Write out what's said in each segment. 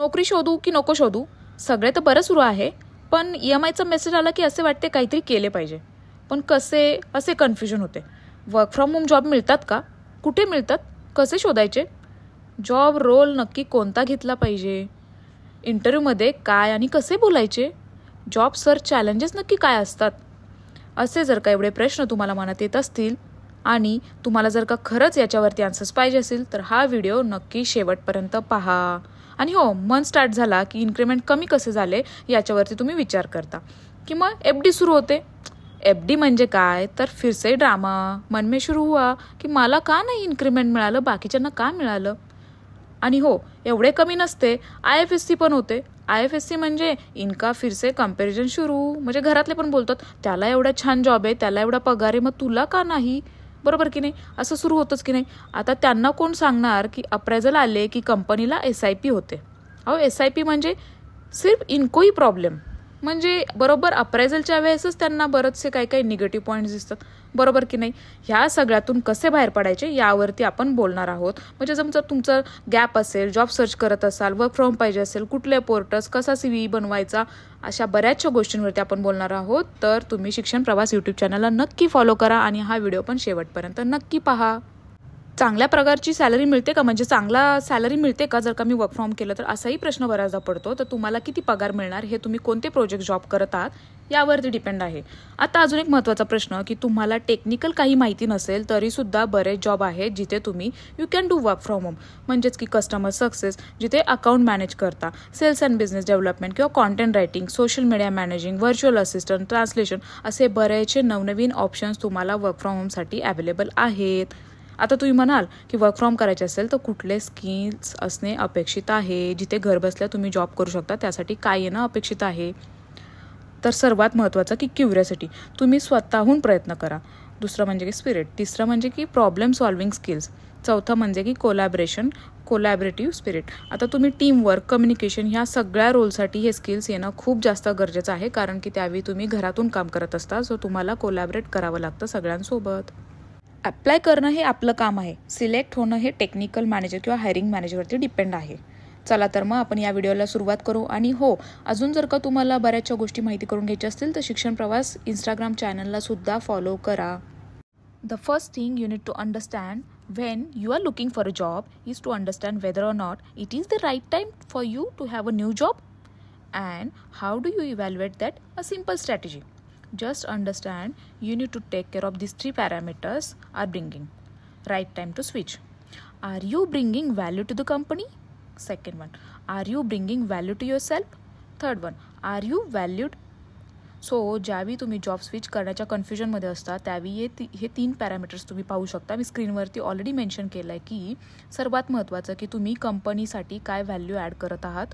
नोकरी शोधू की नको शोधू सगळे तर बरं सुरू आहे, पण EMIचा मेसेज आला की असे वाटते काहीतरी केले पाहिजे. पण कसे असे कन्फ्युजन होते. वर्क फ्रॉम होम जॉब मिळतात का? कुठे मिळतात? कसे शोधायचे? जॉब रोल नक्की कोणता घेतला पाहिजे? इंटरव्ह्यूमध्ये काय आणि कसे बोलायचे? जॉब सर्च चॅलेंजेस नक्की काय असतात? असे जर का एवढे प्रश्न तुम्हाला मनात येत असतील आणि तुम्हाला जर का खरंच याच्यावरती आन्सर्स पाहिजे असेल तर हा व्हिडिओ नक्की शेवटपर्यंत पहा. आणि हो, मन स्टार्ट झाला की इन्क्रीमेंट कमी कसे झाले याच्यावरती तुम्ही विचार करता की मग FD सुरू होते. FD म्हणजे काय तर फिरसे ड्रामा मन में शुरू हुआ की मला का नाही इन्क्रीमेंट मिळालं, बाकीच्यांना का मिळालं. आणि हो, एवढे कमी नसते, IFSC पण होते. IFSC म्हणजे इनका फिरसे कंपॅरिझन सुरू, म्हणजे घरातले पण बोलतात त्याला एवढा छान जॉब आहे, त्याला एवढा पगार आहे, मग तुला का नाही. बरोबर की नाही? असं सुरू होतंच की नाही. आता त्यांना कोण सांगणार की अप्रायझल आले की कंपनीला SIP होते. अहो, SIP म्हणजे सिर्फ इनको ही प्रॉब्लेम. म्हणजे बरोबर अप्रायझलच्या वेळेसच त्यांना बरेचसे काही काही निगेटिव्ह पॉईंट्स दिसतात. बरोबर की नाही? ह्या सगळ्यातून कसे बाहेर पडायचे यावरती आपण बोलणार आहोत. म्हणजे जर तुमचं गॅप असेल, जॉब सर्च करत असाल, वर्क फ्रॉम पाहिजे असेल, कुठले पोर्टल्स, कसा CV बनवायचा, अशा बऱ्याचशा गोष्टींवरती आपण बोलणार आहोत. तर तुम्ही शिक्षण प्रवास यूट्यूब चॅनलला नक्की फॉलो करा आणि हा व्हिडिओ पण शेवटपर्यंत नक्की पहा. चांगल्या प्रकारची सॅलरी मिळते का, म्हणजे चांगला सॅलरी मिळते का जर का मी वर्क फ्रॉम केलं तर, असाही प्रश्न बऱ्याचदा पडतो. तर तुम्हाला किती पगार मिळणार हे तुम्ही कोणते प्रोजेक्ट जॉब करत आहात यावरती डिपेंड आहे. आता अजून एक महत्त्वाचा प्रश्न की तुम्हाला टेक्निकल काही माहिती नसेल तरीसुद्धा बरेच जॉब आहेत जिथे तुम्ही you can do work from home. म्हणजेच की कस्टमर सक्सेस जिथे अकाउंट मॅनेज करता, सेल्स अँड बिझनेस डेव्हलपमेंट किंवा content writing, social media managing, virtual assistant, translation असे बरेचसे नवनवीन ऑप्शन्स तुम्हाला वर्क फ्रॉम होमसाठी अवेलेबल आहेत. आता तुम्ही म्हणाल की वर्क फ्रॉम करायचे असेल तर कुठले स्किल्स असणे अपेक्षित आहे, जिथे घरबसल्या तुम्ही जॉब करू शकता त्यासाठी काय येणं अपेक्षित आहे. तर सर्वात महत्त्वाचं की क्युरियोसिटी, तुम्ही स्वतःहून प्रयत्न करा. दुसरं म्हणजे की स्पिरिट, तिसरं म्हणजे की प्रॉब्लेम सॉल्विंग स्किल्स, चौथं म्हणजे की कोलॅबरेटिव्ह स्पिरिट. आता तुम्ही टीमवर्क, कम्युनिकेशन ह्या सगळ्या रोलसाठी हे स्किल्स येणं खूप जास्त गरजेचं आहे, कारण की त्यावेळी तुम्ही घरातून काम करत असता, सो तुम्हाला कोलॅबरेट करावं लागतं सगळ्यांसोबत. अप्लाय करणं हे आपलं काम आहे, सिलेक्ट होणं हे टेक्निकल मॅनेजर किंवा हायरिंग मॅनेजरवरती डिपेंड आहे. चला तर मग आपण या व्हिडिओला सुरुवात करू. आणि हो, अजून जर का तुम्हाला बऱ्याचशा गोष्टी माहिती करून घ्यायच्या असतील तर शिक्षण प्रवास इंस्टाग्राम चॅनलला सुद्धा फॉलो करा. The first thing you need to understand when you are looking for a job is to understand whether or not it is the right time for you to have a new job. And how do you evaluate that? A simple strategy. Just understand you need to take care of these three parameters are bringing. Right time to switch. Are you bringing value to the company? Second one, are you bringing value to yourself? Third one, are you valued? So ज्यावेळी तुम्ही job switch करण्याच्या कन्फ्युजनमध्ये असता त्यावेळी हे 3 parameters तुम्ही पाहू शकता. मी स्क्रीनवरती already mention केलं आहे की सर्वात महत्त्वाचं की तुम्ही कंपनीसाठी काय व्हॅल्यू ॲड करत आहात,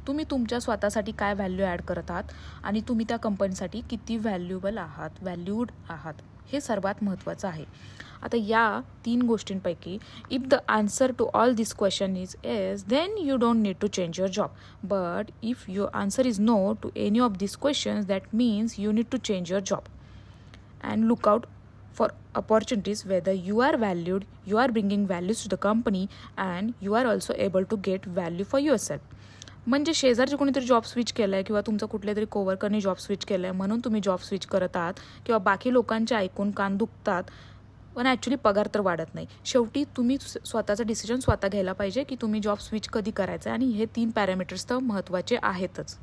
तुम्ही तुमच्या स्वतःसाठी काय व्हॅल्यू ॲड करत आहात आणि तुम्ही त्या कंपनीसाठी किती व्हॅल्युएबल आहात, व्हॅल्यूड आहात, हे सर्वात महत्त्वाचं आहे. आता या 3 गोष्टींपैकी if the answer to all this question is yes, then you don't need to change your job. But if your answer is no to any of this questions, that means you need to change your job and look out for opportunities whether you are valued, you are bringing values to the company and you are also able to get value for yourself. म्हणजे शेजारचे कोणीतरी job switch केलं आहे किंवा तुमचा कुठल्या तरी कोवर्करने job switch केलं आहे म्हणून तुम्ही जॉब स्विच करत आहात किंवा बाकी लोकांचे ऐकून कान दुखतात, पण ॲक्च्युली पगार तर वाढत नाही. शेवटी तुम्ही स्वतःचा डिसिजन स्वतः घ्यायला पाहिजे की तुम्ही जॉब स्विच कधी करायचं, आणि हे 3 पॅरामीटर्स तर महत्त्वाचे आहेतच.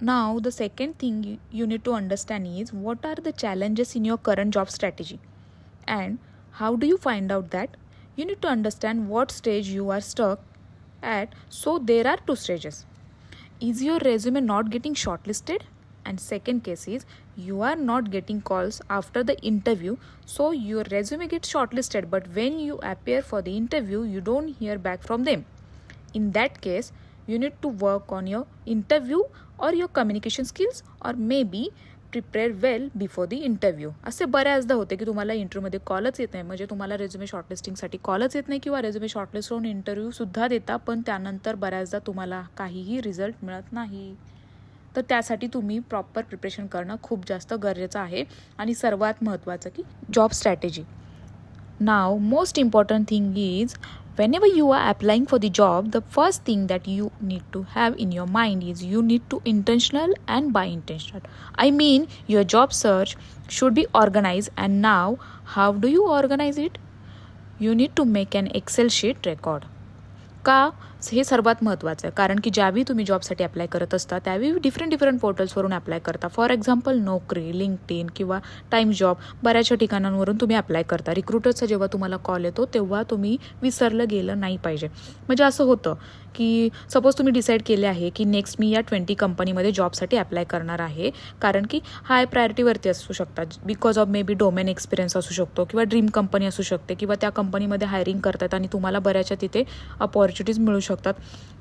Now the second thing you need to understand is what are the challenges in your current job strategy and how do you find out that. You need to understand what stage you are stuck at. So there are 2 stages. Is your resume not getting shortlisted? And second case is you are not getting calls after the interview, so your resume gets shortlisted but when you appear for the interview you don't hear back from them. In that case you need to work on your interview or your communication skills or maybe prepare well before the interview. असे बऱ्याचदा होते की तुम्हाला इंटरव्ह्यूमध्ये कॉलच येत नाही, म्हणजे तुम्हाला रेझ्युमे शॉर्टलिस्टिंगसाठी कॉलच येत नाही किंवा रेझ्युमे शॉर्टलिस्ट होऊन इंटरव्ह्यूसुद्धा देता, पण त्यानंतर बऱ्याचदा तुम्हाला काहीही रिझल्ट मिळत नाही. तर त्यासाठी तुम्ही प्रॉपर प्रिपरेशन करणं खूप जास्त गरजेचं आहे. आणि सर्वात महत्त्वाचं की job strategy. Now most important thing is Whenever you are applying for the job, the first thing that you need to have in your mind is you need to intentional and by intentional. I mean, your job search should be organized, and now how do you organize it? You need to make an Excel sheet record. का हे सर्वात महत्त्वाचं आहे, कारण की ज्यावेळी तुम्ही जॉबसाठी अप्लाय करत असता त्यावेळी डिफरंट पोर्टल्सवरून अप्लाय करता. फॉर एक्झाम्पल नोकरी, लिंक्डइन किंवा टाइम जॉब, बऱ्याचशा ठिकाणांवरून तुम्ही अप्लाय करता. रिक्रुटरचा जेव्हा तुम्हाला कॉल येतो तेव्हा तुम्ही विसरलं गेलं नाही पाहिजे. म्हणजे असं होतं की सपोज तुम्ही डिसाईड केले आहे की नेक्स्ट मी या 20 कंपनीमध्ये जॉबसाठी अप्लाय करणार आहे, कारण की हाय प्रायोरिटीवरती असू शकतात. Because of may be domain experience असू शकतो किंवा ड्रीम कंपनी असू शकते किंवा त्या कंपनीमध्ये हायरिंग करतात आणि तुम्हाला बऱ्याचशा तिथे अपॉर्च्युनिटीज मिळू शकतात.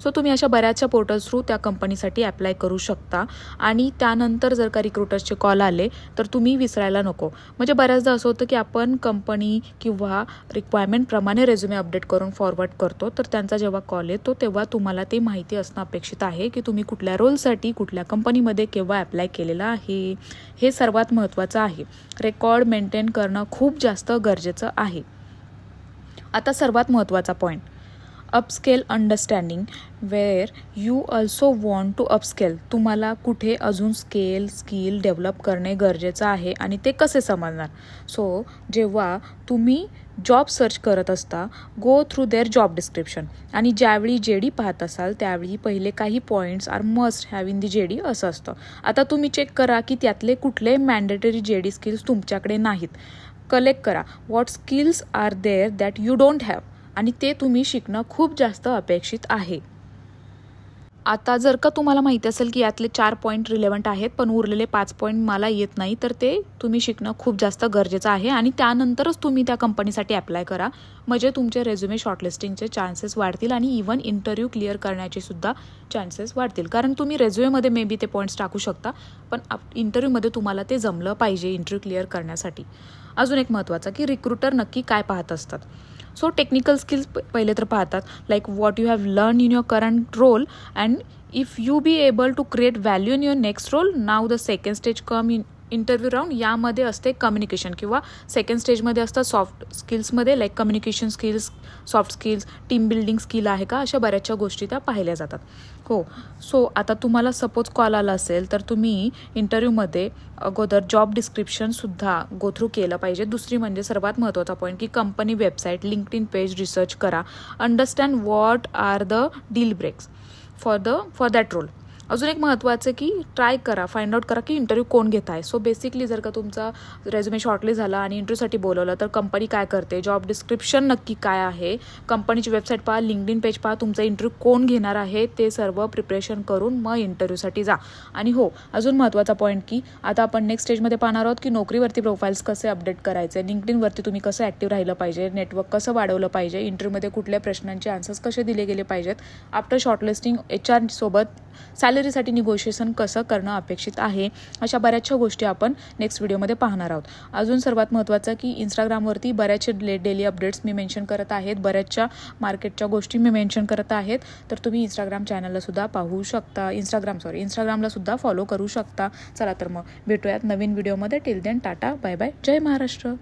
सो तुम्ही अशा बऱ्याचशा पोर्टल्स थ्रू त्या कंपनीसाठी अप्लाय करू शकता. आणि त्यानंतर जर का रिक्रुटर्सचे कॉल आले तर तुम्ही विसरायला नको. म्हणजे बऱ्याचदा असं होतं की आपण कंपनी किंवा रिक्वायरमेंटप्रमाणे रेझ्युमे अपडेट करून फॉरवर्ड करतो, तर त्यांचा जेव्हा कॉल येतो तेव्हा तुम्हाला ते माहिती असणं अपेक्षित आहे की तुम्ही कुठल्या रोलसाठी कुठल्या कंपनीमध्ये केव्हा अप्लाय केलेला आहे. हे सर्वात महत्त्वाचं आहे. रेकॉर्ड मेंटेन करणं खूप जास्त गरजेचं आहे. आता सर्वात महत्त्वाचा point, upscale understanding, where you also want to upscale. तुम्हाला कुठे अजून स्किल डेव्हलप करणे गरजेचं आहे आणि ते कसे समजणार. सो जेव्हा तुम्ही जॉब सर्च करत असता, go through their job description, आणि ज्यावेळी JD पाहत असाल त्यावेळी पहिले काही points are must have in the JD असं असतं. आता तुम्ही चेक करा की त्यातले कुठले मॅन्डेटरी JD स्किल्स तुमच्याकडे नाहीत. कलेक्ट करा what skills are there that you don't have, आणि ते तुम्ही शिकणं खूप जास्त अपेक्षित आहे. आता जर का तुम्हाला माहिती असेल की यातले 4 पॉईंट रिलेव्हंट आहेत पण उरलेले 5 पॉईंट मला येत नाही, तर ते तुम्ही शिकणं खूप जास्त गरजेचं आहे आणि त्यानंतरच तुम्ही त्या कंपनीसाठी अप्लाय करा. म्हणजे तुमचे रेझ्युमे शॉर्टलिस्टिंगचे चान्सेस वाढतील आणि इव्हन इंटरव्ह्यू क्लिअर करण्याचे सुद्धा चान्सेस वाढतील. कारण तुम्ही रेझ्युमेमध्ये मे बी ते पॉईंट्स टाकू शकता, पण इंटरव्ह्यूमध्ये तुम्हाला ते जमलं पाहिजे इंटरव्ह्यू क्लिअर करण्यासाठी. अजून एक महत्त्वाचं की रिक्रुटर नक्की काय पाहत असतात. सो टेक्निकल स्किल्स पहिले तर पाहतात, like what you have learn in your current role and if you be able to create value in your next role. Now the second stage come in interview round. यामध्ये असते communication, किंवा second स्टेजमध्ये असतात soft स्किल्समध्ये like communication skills, soft skills, team building skill आहे का, अशा बऱ्याचशा गोष्टी त्या पाहिल्या जातात. हो, सो आता तुम्हाला सपोज कॉल आला असेल तर तुम्ही इंटरव्ह्यूमध्ये अगोदर जॉब डिस्क्रिप्शनसुद्धा गो थ्रू केलं पाहिजे. दुसरी म्हणजे सर्वात महत्त्वाचा पॉईंट की company website, LinkedIn page research करा. Understand what are the deal breakers for that role. अजून एक महत्त्वाचं की ट्राय करा, फाइंड आउट करा की इंटरव्ह्यू कोण घेत आहे. सो बेसिकली जर का तुमचा रेझ्युमे शॉर्टलिस्ट झाला आणि इंटरव्ह्यूसाठी बोलवलं तर कंपनी काय करते, जॉब डिस्क्रिप्शन नक्की काय आहे, कंपनीची वेबसाईट पहा, लिंक्डइन पेज पहा, तुमचा इंटरव्ह्यू कोण घेणार आहे ते सर्व प्रिपरेशन करून मग इंटरव्ह्यूसाठी जा. आणि हो, अजून महत्त्वाचा पॉईंट की आता आपण नेक्स्ट स्टेजमध्ये पाहणार आहोत की नोकरीवरती प्रोफाईल्स कसे अपडेट करायचे, लिंक्डइनवरती तुम्ही कसं ॲक्टिव्ह राहिलं पाहिजे, नेटवर्क कसं वाढवलं पाहिजे, इंटरव्ह्यूमध्ये कुठल्या प्रश्नांचे आन्सर्स कसे दिले गेले पाहिजेत, आफ्टर शॉर्टलिस्टिंग HR सोबत सॅलरीसाठी निगोशिएशन कसं करणं अपेक्षित आहे, अशा बऱ्याचशा गोष्टी आपण नेक्स्ट व्हिडिओमध्ये पाहणार आहोत. अजून सर्वात महत्त्वाचं की इंस्टाग्रामवरती बऱ्याचशा डेली अपडेट्स मी मेन्शन करत आहेत, बऱ्याचशा मार्केटच्या गोष्टी मी मेन्शन करत आहेत. तर तुम्ही इंस्टाग्राम चॅनलला सुद्धा पाहू शकता, इंस्टाग्रामला सुद्धा फॉलो करू शकता. चला तर मग भेटूयात नवीन व्हिडिओमध्ये. Till then tata, bye bye, जय महाराष्ट्र.